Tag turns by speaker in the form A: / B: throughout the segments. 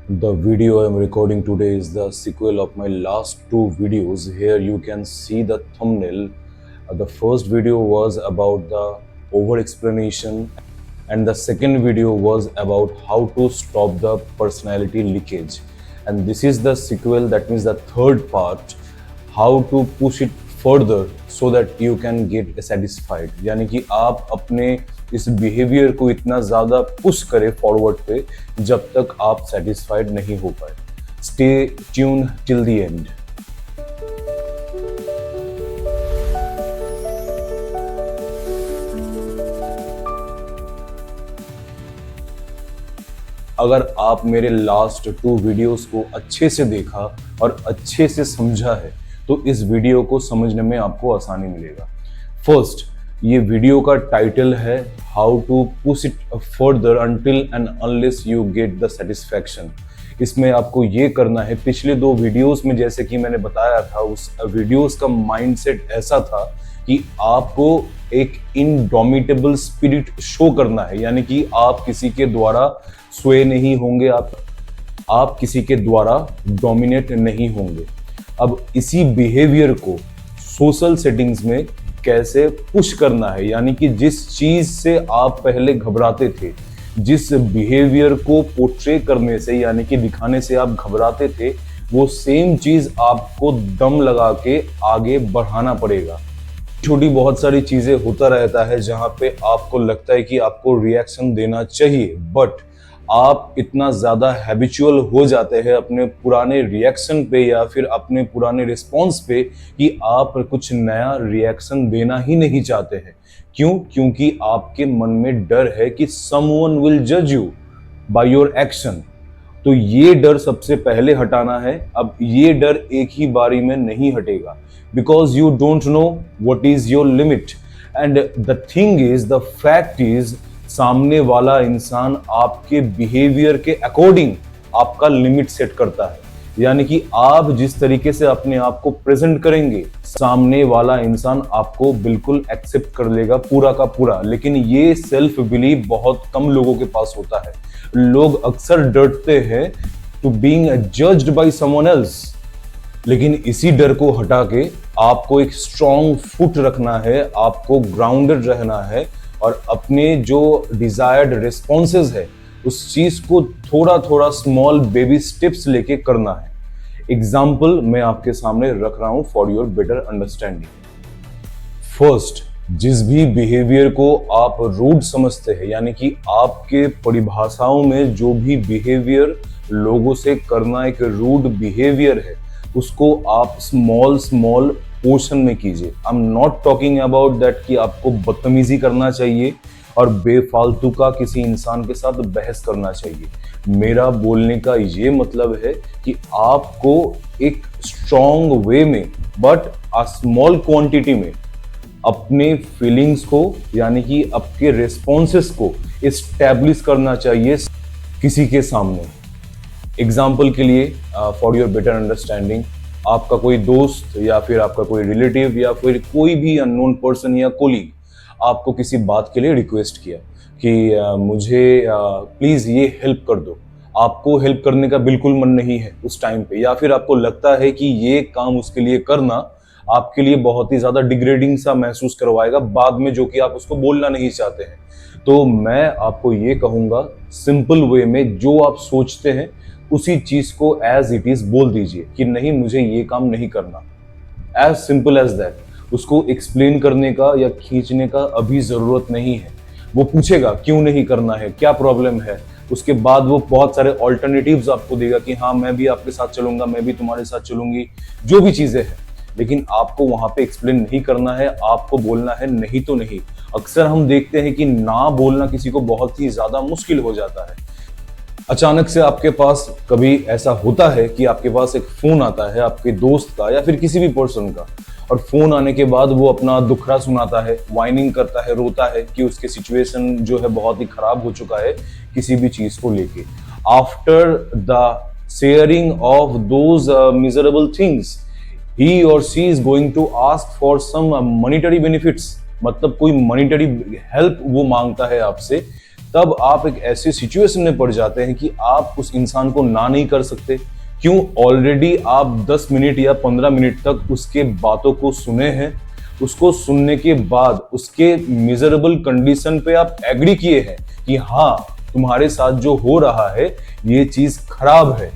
A: The video I'm recording today is the sequel of my last two videos. Here you can see the thumbnail. The first video was about the over explanation, and the second video was about how to stop the personality leakage. And this is the sequel, that means the third part, how to push it further so that you can get satisfied. यानी कि आप अपने इस behaviour को इतना ज़्यादा push करें forward पे जब तक आप सेटिस्फाइड नहीं हो पाए. Stay tune till the end. अगर आप मेरे लास्ट टू वीडियोस को अच्छे से देखा और अच्छे से समझा है तो इस वीडियो को समझने में आपको आसानी मिलेगा. फर्स्ट, ये वीडियो का टाइटल है how to push it further until and unless you get the satisfaction. इसमें आपको ये करना है, पिछले दो वीडियोस में जैसे कि मैंने बताया था, उस वीडियोस का माइंडसेट ऐसा था कि आपको एक इनडोमिटेबल स्पिरिट शो करना है. यानी कि आप किसी के द्वारा स्वे नहीं होंगे, आप किसी के द्वारा डोमिनेट नहीं होंगे. अब इसी बिहेवियर को सोशल सेटिंग्स में कैसे पुश करना है, यानी कि जिस चीज से आप पहले घबराते थे, जिस बिहेवियर को पोर्ट्रे करने से यानी कि दिखाने से आप घबराते थे, वो सेम चीज आपको दम लगा के आगे बढ़ाना पड़ेगा. छोटी बहुत सारी चीजें होता रहता है जहां पे आपको लगता है कि आपको रिएक्शन देना चाहिए, बट आप इतना ज़्यादा हैबिचुअल हो जाते हैं अपने पुराने रिएक्शन पे या फिर अपने पुराने रिस्पॉन्स पे कि आप कुछ नया रिएक्शन देना ही नहीं चाहते हैं. क्यों? क्योंकि आपके मन में डर है कि समवन विल जज यू बाय योर एक्शन. तो ये डर सबसे पहले हटाना है. अब ये डर एक ही बारी में नहीं हटेगा, because you don't know what is your limit. And the thing is, the fact is, सामने वाला इंसान आपके बिहेवियर के अकॉर्डिंग आपका लिमिट सेट करता है. यानी कि आप जिस तरीके से अपने आप को प्रेजेंट करेंगे, सामने वाला इंसान आपको बिल्कुल एक्सेप्ट कर लेगा पूरा का पूरा. लेकिन ये सेल्फ बिलीव बहुत कम लोगों के पास होता है. लोग अक्सर डरते हैं to being judged by someone else. लेकिन इसी डर को हटा के आपको एक स्ट्रॉन्ग फुट रखना है, आपको ग्राउंडेड रहना है और अपने जो डिजायर्ड रिस्पॉन्सेज है उस चीज को थोड़ा थोड़ा स्मॉल बेबी स्टेप्स लेके करना है. एग्जाम्पल मैं आपके सामने रख रहा हूं for your better understanding. First, जिस भी बिहेवियर को आप रूड समझते हैं, यानी कि आपके परिभाषाओं में जो भी बिहेवियर लोगों से करना एक रूड बिहेवियर है, उसको आप स्मॉल स्मॉल पोर्शन में कीजिए. I am not talking about that कि आपको बदतमीजी करना चाहिए और बेफालतू का किसी इंसान के साथ बहस करना चाहिए. मेरा बोलने का ये मतलब है कि आपको एक स्ट्रॉन्ग वे में बट अ स्मॉल क्वांटिटी में अपने फीलिंग्स को यानी कि आपके रिस्पॉन्सेस को एस्टैब्लिश करना चाहिए किसी के सामने. एग्जाम्पल के लिए, फॉर योर बेटर अंडरस्टैंडिंग, आपका कोई दोस्त या फिर आपका कोई रिलेटिव या फिर कोई भी अननोन पर्सन या कोलीग आपको किसी बात के लिए रिक्वेस्ट किया कि मुझे प्लीज़ ये हेल्प कर दो. आपको हेल्प करने का बिल्कुल मन नहीं है उस टाइम पे, या फिर आपको लगता है कि ये काम उसके लिए करना आपके लिए बहुत ही ज़्यादा डिग्रेडिंग सा महसूस करवाएगा बाद में, जो कि आप उसको बोलना नहीं चाहते हैं. तो मैं आपको ये कहूँगा, सिंपल वे में जो आप सोचते हैं उसी चीज को एज इट इज बोल दीजिए कि नहीं, मुझे ये काम नहीं करना. As simple as that. उसको एक्सप्लेन करने का या खींचने का अभी जरूरत नहीं है. वो पूछेगा क्यों नहीं करना है, क्या प्रॉब्लम है. उसके बाद वो बहुत सारे ऑल्टरनेटिव्स आपको देगा कि हाँ, मैं भी आपके साथ चलूंगा, मैं भी तुम्हारे साथ चलूंगी, जो भी चीजें हैं. लेकिन आपको वहां पे एक्सप्लेन नहीं करना है, आपको बोलना है नहीं तो नहीं. अक्सर हम देखते हैं कि ना बोलना किसी को बहुत ही ज्यादा मुश्किल हो जाता है. अचानक से आपके पास कभी ऐसा होता है कि आपके पास एक फोन आता है आपके दोस्त का या फिर किसी भी पर्सन का, और फोन आने के बाद वो अपना दुखड़ा सुनाता है, वाइनिंग करता है, रोता है कि उसके सिचुएशन जो है बहुत ही खराब हो चुका है किसी भी चीज को लेके. After the sharing of those miserable things, he और she is going to ask for some monetary benefits. मतलब कोई मॉनिटरी हेल्प वो मांगता है आपसे, तब आप एक ऐसी सिचुएशन में पड़ जाते हैं कि आप उस इंसान को ना नहीं कर सकते। क्यों? ऑलरेडी आप 10 मिनट या 15 मिनट तक उसके बातों को सुने हैं। उसको सुनने के बाद उसके मिजरेबल कंडीशन पे आप एग्री किए हैं कि हाँ, तुम्हारे साथ जो हो रहा है ये चीज खराब है।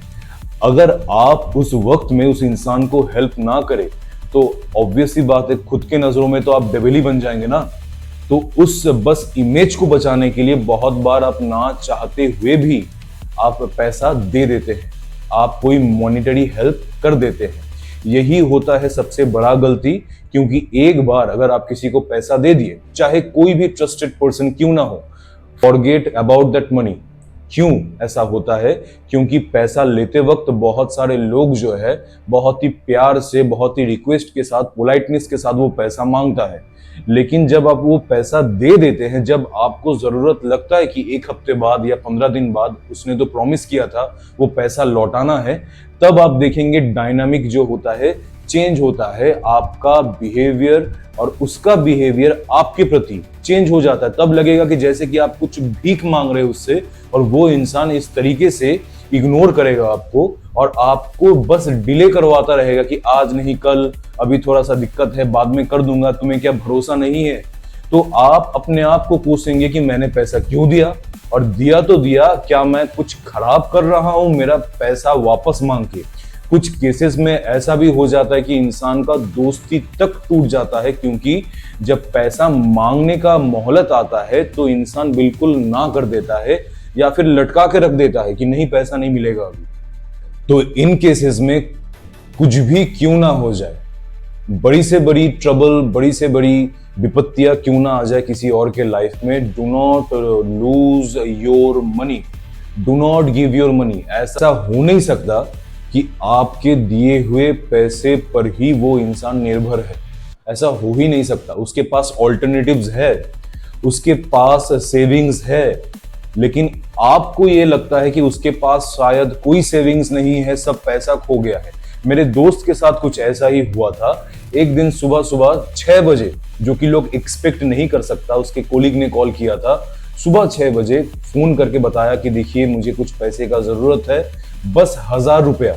A: अगर आप उस वक्त में उस इंसान को हेल्प ना करें तो ऑब्वियस सी बात है, खुद के नजरों में तो आप डेविल ही बन जाएंगे ना। तो उस बस इमेज को बचाने के लिए बहुत बार आप ना चाहते हुए भी आप पैसा दे देते हैं, आप कोई मॉनिटरी हेल्प कर देते हैं। यही होता है सबसे बड़ा गलती, क्योंकि एक बार अगर आप किसी को पैसा दे दिए, चाहे कोई भी ट्रस्टेड पर्सन क्यों ना हो, फॉरगेट अबाउट दैट मनी। क्यों ऐसा होता है? क्योंकि पैसा लेते वक्त बहुत सारे लोग जो है बहुत ही प्यार से, बहुत ही रिक्वेस्ट के साथ, पोलाइटनेस के साथ वो पैसा मांगता है। लेकिन जब आप वो पैसा दे देते हैं, जब आपको जरूरत लगता है कि 1 हफ्ते बाद या 15 दिन बाद उसने तो प्रॉमिस किया था वो पैसा लौटाना है, तब आप देखेंगे डायनामिक जो होता है चेंज होता है। आपका बिहेवियर और उसका बिहेवियर आपके प्रति चेंज हो जाता है। तब लगेगा कि जैसे कि आप कुछ भीख मांग रहे हो उससे, और वो इंसान इस तरीके से इग्नोर करेगा आपको और आपको बस डिले करवाता रहेगा कि आज नहीं कल, अभी थोड़ा सा दिक्कत है, बाद में कर दूंगा, तुम्हें क्या भरोसा नहीं है? तो आप अपने आप को पूछेंगे कि मैंने पैसा क्यों दिया, और दिया तो दिया, क्या मैं कुछ खराब कर रहा हूं मेरा पैसा वापस मांग के? कुछ केसेस में ऐसा भी हो जाता है कि इंसान का दोस्ती तक टूट जाता है, क्योंकि जब पैसा मांगने का मोहलत आता है तो इंसान बिल्कुल ना कर देता है या फिर लटका के रख देता है कि नहीं, पैसा नहीं मिलेगा अभी। तो इन केसेस में कुछ भी क्यों ना हो जाए, बड़ी से बड़ी ट्रबल, बड़ी से बड़ी विपत्तियां क्यों ना आ जाए किसी और के लाइफ में, do not lose your money, do not give your money. ऐसा हो नहीं सकता कि आपके दिए हुए पैसे पर ही वो इंसान निर्भर है। ऐसा हो ही नहीं सकता। उसके पास ऑल्टरनेटिव्स है, उसके पास सेविंग्स है, लेकिन आपको ये लगता है कि उसके पास शायद कोई सेविंग्स नहीं है, सब पैसा खो गया है। मेरे दोस्त के साथ कुछ ऐसा ही हुआ था। एक दिन सुबह सुबह 6 बजे, जो कि लोग एक्सपेक्ट नहीं कर सकता, उसके कोलीग ने कॉल किया था। सुबह 6 बजे फोन करके बताया कि देखिए मुझे कुछ पैसे का जरूरत है, बस 1000 रुपया,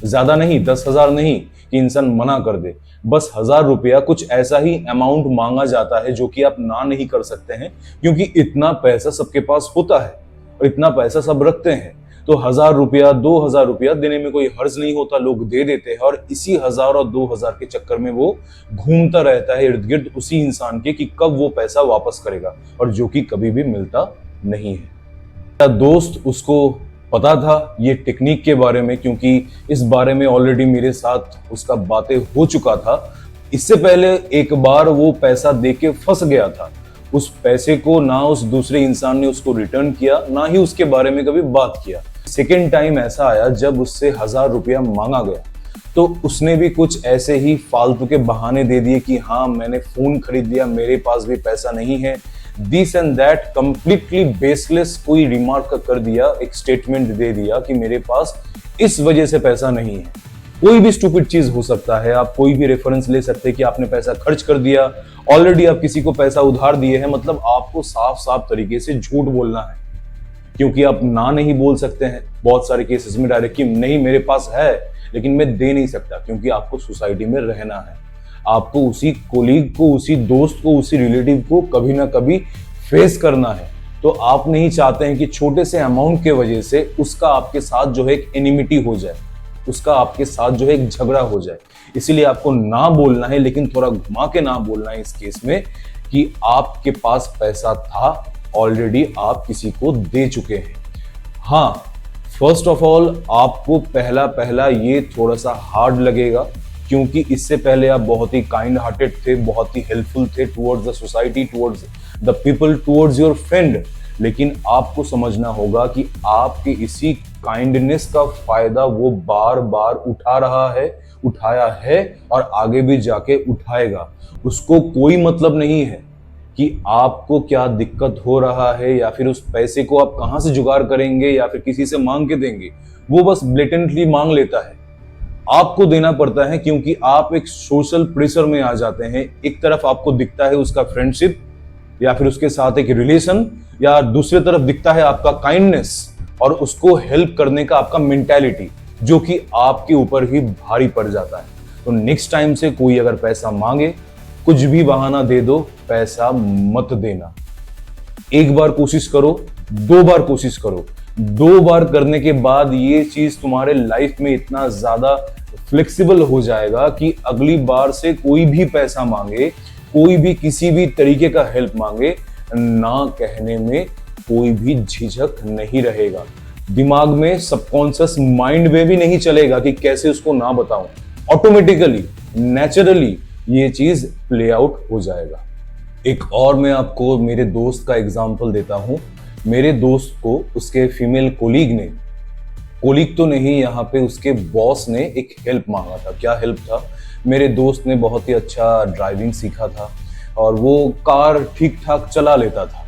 A: ज्यादा नहीं, 10,000 नहीं कि इंसान मना कर दे, बस 1000 रुपया। कुछ ऐसा ही अमाउंट मांगा जाता है जो कि आप ना नहीं कर सकते हैं, क्योंकि इतना पैसा सबके पास होता है और इतना पैसा सब रखते हैं। तो 1000 रुपया, 2000 रुपया देने में कोई हर्ज नहीं होता, लोग दे देते हैं। और इसी 1000 और 2000 के चक्कर में वो घूमता रहता है इर्द गिर्द उसी इंसान के कि कब वो पैसा वापस करेगा, और जो कि कभी भी मिलता नहीं है। मेरा दोस्त, उसको पता था ये टेक्निक के बारे में, क्योंकि इस बारे में ऑलरेडी मेरे साथ उसका बातें हो चुका था। इससे पहले एक बार वो पैसा देके फंस गया था। उस पैसे को ना उस दूसरे इंसान ने उसको रिटर्न किया, ना ही उसके बारे में कभी बात किया। सेकेंड टाइम ऐसा आया जब उससे 1000 रुपया मांगा गया, तो उसने भी कुछ ऐसे ही फालतू के बहाने दे दिए कि हाँ मैंने फोन खरीद लिया, मेरे पास भी पैसा नहीं है, this and that, completely baseless कोई रिमार्क कर दिया, एक स्टेटमेंट दे दिया कि मेरे पास इस वजह से पैसा नहीं है। कोई भी स्टूपिड चीज हो सकता है, आप कोई भी रेफरेंस ले सकते हैं कि आपने पैसा खर्च कर दिया, ऑलरेडी आप किसी को पैसा उधार दिए हैं, मतलब आपको साफ साफ तरीके से झूठ बोलना है, क्योंकि आप ना नहीं बोल सकते हैं बहुत सारे केसेस में डायरेक्ट कि नहीं मेरे पास है लेकिन मैं दे नहीं सकता, क्योंकि आपको सोसाइटी में रहना है, आपको उसी कोलीग को, उसी दोस्त को, उसी रिलेटिव को कभी ना कभी फेस करना है। तो आप नहीं चाहते हैं कि छोटे से अमाउंट के वजह से उसका आपके साथ जो है एक एनिमिटी हो जाए, उसका आपके साथ जो है एक झगड़ा हो जाए। इसीलिए आपको ना बोलना है, लेकिन थोड़ा घुमा के ना बोलना है इस केस में कि आपके पास पैसा था, ऑलरेडी आप किसी को दे चुके हैं। हाँ, फर्स्ट ऑफ ऑल आपको पहला ये थोड़ा सा हार्ड लगेगा, क्योंकि इससे पहले आप बहुत ही काइंड हार्टेड थे, बहुत ही हेल्पफुल थे towards the society, towards the people, towards your friend. लेकिन आपको समझना होगा कि आपके इसी काइंडनेस का फायदा वो बार बार उठा रहा है, उठाया है और आगे भी जाके उठाएगा। उसको कोई मतलब नहीं है कि आपको क्या दिक्कत हो रहा है, या फिर उस पैसे को आप कहां से जुगाड़ करेंगे, या फिर किसी से मांग के देंगे। वो बस ब्लेटेंटली मांग लेता है, आपको देना पड़ता है, क्योंकि आप एक सोशल प्रेशर में आ जाते हैं। एक तरफ आपको दिखता है उसका फ्रेंडशिप या फिर उसके साथ एक रिलेशन, या दूसरी तरफ दिखता है आपका काइंडनेस और उसको हेल्प करने का आपका मेंटालिटी, जो कि आपके ऊपर ही भारी पड़ जाता है। तो नेक्स्ट टाइम से कोई अगर पैसा मांगे, कुछ भी बहाना दे दो, पैसा मत देना। एक बार कोशिश करो, 2 बार कोशिश करो, 2 बार करने के बाद ये चीज तुम्हारे लाइफ में इतना ज्यादा फ्लेक्सिबल हो जाएगा कि अगली बार से कोई भी पैसा मांगे, कोई भी किसी भी तरीके का हेल्प मांगे, ना कहने में कोई भी झिझक नहीं रहेगा। दिमाग में, सबकॉन्शियस माइंड में भी नहीं चलेगा कि कैसे उसको ना बताऊं। ऑटोमेटिकली, नेचुरली ये चीज प्ले आउट हो जाएगा। एक और मैं आपको मेरे दोस्त का एग्जांपल देता हूं। मेरे दोस्त को उसके फीमेल कोलीग तो नहीं, यहाँ पे उसके बॉस ने एक हेल्प मांगा था। क्या हेल्प था? मेरे दोस्त ने बहुत ही अच्छा ड्राइविंग सीखा था और वो कार ठीक ठाक चला लेता था।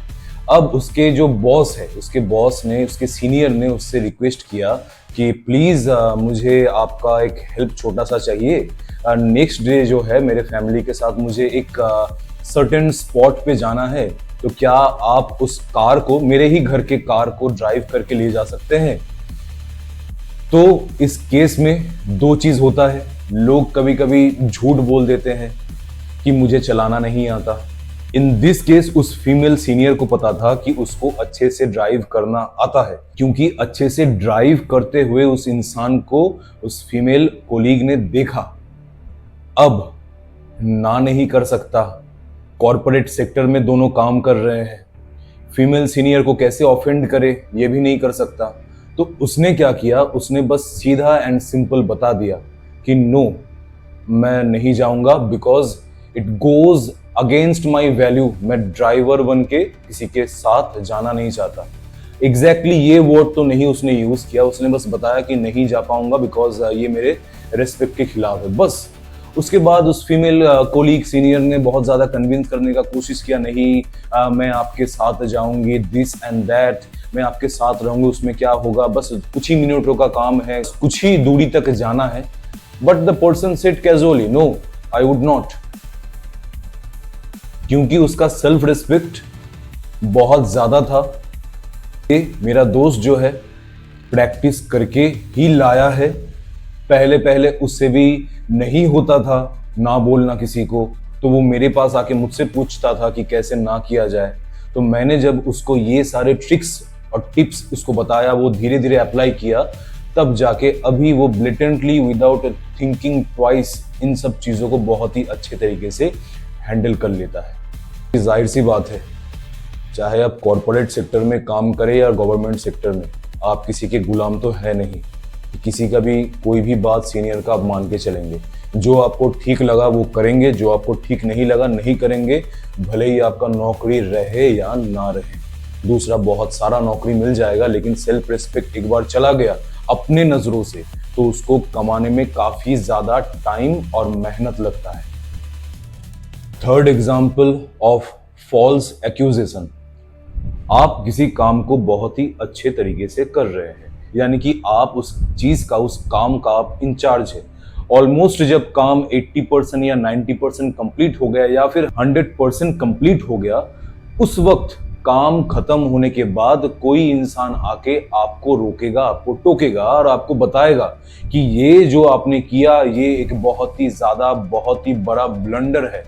A: अब उसके जो बॉस है, उसके बॉस ने, उसके सीनियर ने उससे रिक्वेस्ट किया कि प्लीज मुझे आपका एक हेल्प छोटा सा चाहिए। नेक्स्ट डे जो है मेरे फैमिली के साथ मुझे एक सर्टेन स्पॉट पे जाना है, तो क्या आप उस कार को, मेरे ही घर के कार को ड्राइव करके ले जा सकते हैं? तो इस केस में 2 चीज होता है। लोग कभी कभी झूठ बोल देते हैं कि मुझे चलाना नहीं आता। इन दिस केस उस फीमेल सीनियर को पता था कि उसको अच्छे से ड्राइव करना आता है, क्योंकि अच्छे से ड्राइव करते हुए उस इंसान को उस फीमेल कोलीग ने देखा। अब ना नहीं कर सकता। कॉर्पोरेट सेक्टर में दोनों काम कर रहे हैं, फीमेल सीनियर को कैसे ऑफेंड करे ये भी नहीं कर सकता। तो उसने क्या किया, उसने बस सीधा एंड सिंपल बता दिया कि नो, मैं नहीं जाऊंगा, because it goes against my value. मैं ड्राइवर बन के किसी के साथ जाना नहीं चाहता। एग्जैक्टली ये वर्ड तो नहीं उसने यूज किया, उसने बस बताया कि नहीं जा पाऊंगा बिकॉज ये मेरे रेस्पेक्ट के खिलाफ है, बस। उसके बाद उस फीमेल कोलीग सीनियर ने बहुत ज़्यादा कन्विंस करने का कोशिश किया, नहीं मैं आपके साथ जाऊंगी, दिस एंड दैट, मैं आपके साथ रहूंगी, उसमें क्या होगा, बस कुछ ही मिनटों का काम है, कुछ ही दूरी तक जाना है। But the person said casually, no I would not, क्योंकि उसका सेल्फ रिस्पेक्ट बहुत ज़्यादा था। मेरा दोस्त जो है प्रैक्टिस करके ही लाया है। पहले पहले उससे भी नहीं होता था ना बोलना किसी को, तो वो मेरे पास आके मुझसे पूछता था कि कैसे ना किया जाए। तो मैंने जब उसको ये सारे ट्रिक्स और टिप्स उसको बताया, वो धीरे धीरे अप्लाई किया, तब जाके अभी वो blatantly without thinking twice in सब चीज़ों को बहुत ही अच्छे तरीके से हैंडल कर लेता है। जाहिर सी बात है, चाहे आप कॉर्पोरेट सेक्टर में काम करें या गवर्नमेंट सेक्टर में, आप किसी के गुलाम तो है नहीं। किसी का भी कोई भी बात सीनियर का आप मान के चलेंगे। जो आपको ठीक लगा वो करेंगे, जो आपको ठीक नहीं लगा नहीं करेंगे, भले ही आपका नौकरी रहे या ना रहे। दूसरा बहुत सारा नौकरी मिल जाएगा, लेकिन सेल्फ रिस्पेक्ट एक बार चला गया अपने नजरों से, तो उसको कमाने में काफी ज्यादा टाइम और मेहनत लगता है। Third example of false accusation. आप किसी काम को बहुत ही अच्छे तरीके से कर रहे हैं, यानी कि आप उस चीज का, उस काम का आप इंचार्ज है। ऑलमोस्ट जब काम 80% या 90% कंप्लीट हो गया या फिर 100% कंप्लीट हो गया, उस वक्त काम खत्म होने के बाद कोई इंसान आके आपको रोकेगा, आपको टोकेगा और आपको बताएगा कि ये जो आपने किया ये एक बहुत ही ज्यादा, बहुत ही बड़ा ब्लंडर है,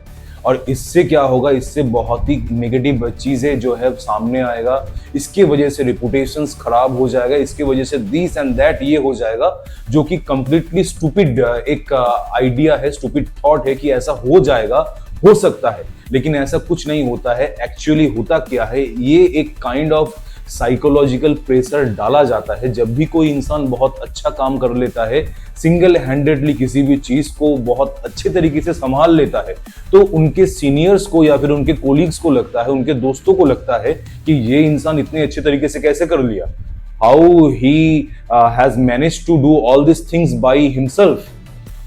A: और इससे क्या होगा, इससे बहुत ही नेगेटिव चीजें जो है सामने आएगा, इसके वजह से रेपुटेशंस खराब हो जाएगा, इसके वजह से दिस एंड दैट ये हो जाएगा, जो कि कंप्लीटली स्टूपिड एक आइडिया है, स्टूपिड थॉट है कि ऐसा हो जाएगा, हो सकता है, लेकिन ऐसा कुछ नहीं होता है। एक्चुअली होता क्या है, ये एक काइंड ऑफ साइकोलॉजिकल प्रेशर डाला जाता है। जब भी कोई इंसान बहुत अच्छा काम कर लेता है, सिंगल हैंडेडली किसी भी चीज को बहुत अच्छे तरीके से संभाल लेता है, तो उनके सीनियर्स को या फिर उनके कोलीग्स को लगता है, उनके दोस्तों को लगता है कि ये इंसान इतने अच्छे तरीके से कैसे कर लिया, how he has managed to do all this things by himself.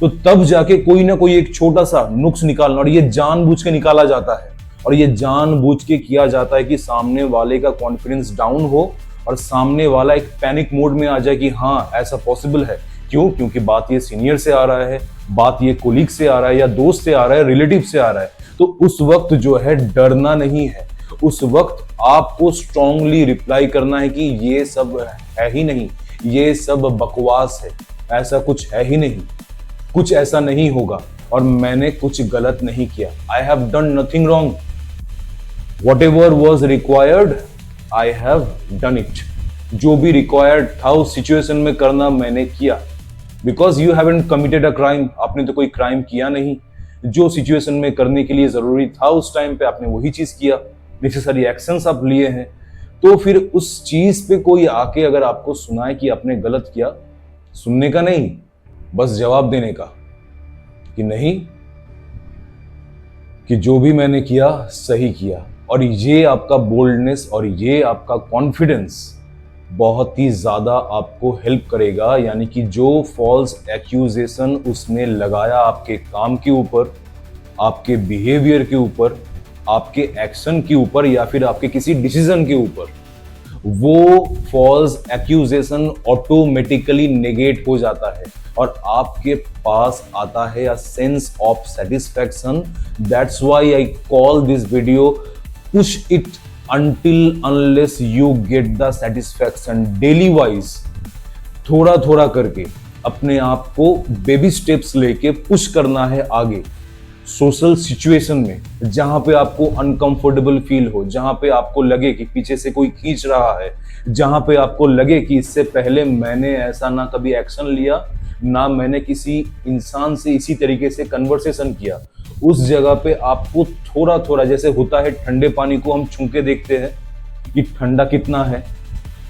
A: तो तब जाके कोई ना कोई एक छोटा सा नुक्स निकालना, और ये जानबूझ के निकाला जाता है, और ये जानबूझ के किया जाता है कि सामने वाले का कॉन्फिडेंस डाउन हो और सामने वाला एक पैनिक मोड में आ जाए कि हाँ ऐसा पॉसिबल है। क्यों? क्योंकि बात ये सीनियर से आ रहा है, बात ये कोलीग से आ रहा है, या दोस्त से आ रहा है, रिलेटिव से आ रहा है। तो उस वक्त जो है डरना नहीं है, उस वक्त आपको स्ट्रांगली रिप्लाई करना है कि ये सब है ही नहीं, ये सब बकवास है, ऐसा कुछ है ही नहीं, कुछ ऐसा नहीं होगा और मैंने कुछ गलत नहीं किया। I have done nothing wrong, what ever was required I have done it. जो भी रिक्वायर्ड था उस सिचुएशन में करना मैंने किया, because you haven't committed a crime, आपने तो कोई क्राइम किया नहीं। जो सिचुएशन में करने के लिए जरूरी था उस टाइम पे आपने वही चीज किया, नेसेसरी एक्शंस आप लिए हैं। तो फिर उस चीज पे कोई आके अगर आपको सुनाए कि आपने गलत किया, सुनने का नहीं, बस जवाब देने का कि नहीं, कि जो भी मैंने किया सही किया। और ये आपका बोल्डनेस और ये आपका कॉन्फिडेंस बहुत ही ज्यादा आपको हेल्प करेगा। यानी कि जो फॉल्स एक्यूजेशन उसने लगाया आपके काम के ऊपर, आपके बिहेवियर के ऊपर, आपके एक्शन के ऊपर या फिर आपके किसी डिसीजन के ऊपर, वो फॉल्स एक्यूजेशन ऑटोमेटिकली नेगेट हो जाता है और आपके पास आता है a sense of satisfaction. That's why I call this video push it until unless you get the satisfaction। Daily wise थोड़ा थोड़ा करके अपने आप को बेबी स्टेप्स लेके पुश करना है आगे। सोशल सिचुएशन में जहां पे आपको अनकंफर्टेबल फील हो, जहां पे आपको लगे कि पीछे से कोई खींच रहा है, जहां पे आपको लगे कि इससे पहले मैंने ऐसा ना कभी एक्शन लिया, ना मैंने किसी इंसान से इसी तरीके से कन्वर्सेशन किया, उस जगह पे आपको थोड़ा थोड़ा, जैसे होता है ठंडे पानी को हम छू के देखते हैं कि ठंडा कितना है,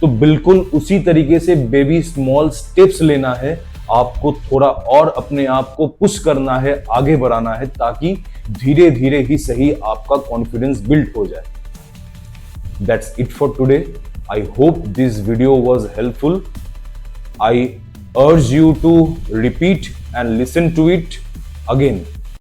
A: तो बिल्कुल उसी तरीके से बेबी स्मॉल स्टेप्स लेना है आपको, थोड़ा और अपने आप को पुश करना है, आगे बढ़ाना है, ताकि धीरे धीरे ही सही आपका कॉन्फिडेंस बिल्ड हो जाए। That's it for today. I hope this video was helpful. I urge you to repeat and listen to it again.